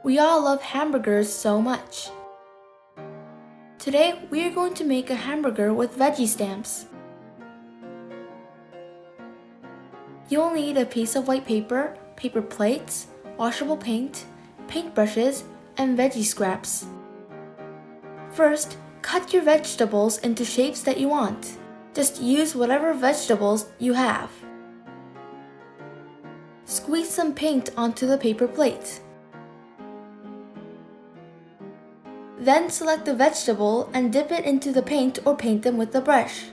We all love hamburgers so much. Today, we are going to make a hamburger with veggie stamps. You'll need a piece of white paper, paper plates, washable paint, paintbrushes, and veggie scraps. First, cut your vegetables into shapes that you want. Just use whatever vegetables you have. Squeeze some paint onto the paper plate. Then select the vegetable and dip it into the paint or paint them with the brush.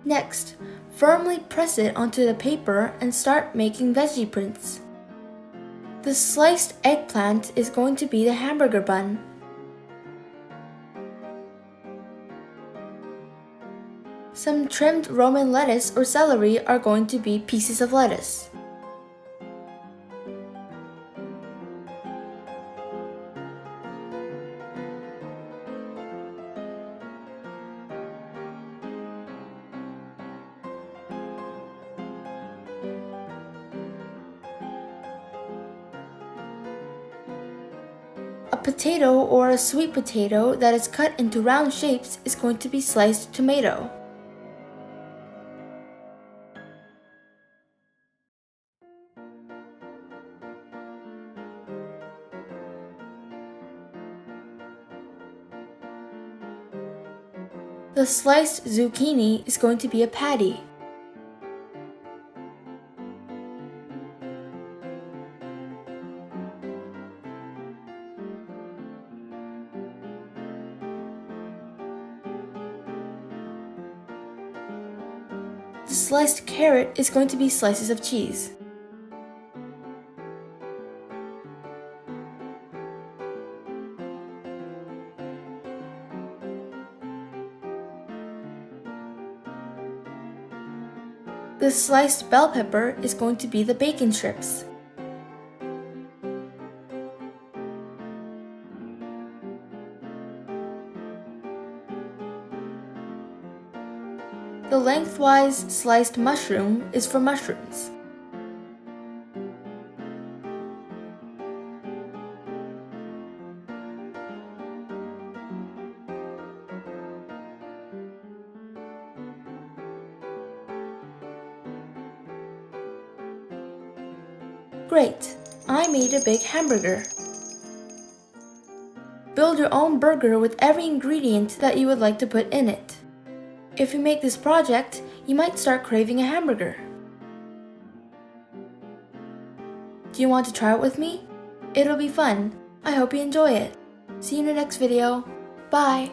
Next, firmly press it onto the paper and start making veggie prints. The sliced eggplant is going to be the hamburger bun. Some trimmed Roman lettuce or celery are going to be pieces of lettuce. A potato or a sweet potato that is cut into round shapes is going to be sliced tomato. The sliced zucchini is going to be a patty. The sliced carrot is going to be slices of cheese. The sliced bell pepper is going to be the bacon strips. The lengthwise sliced mushroom is for mushrooms. Great! I made a big hamburger. Build your own burger with every ingredient that you would like to put in it. If you make this project, you might start craving a hamburger. Do you want to try it with me? It'll be fun. I hope you enjoy it. See you in the next video. Bye!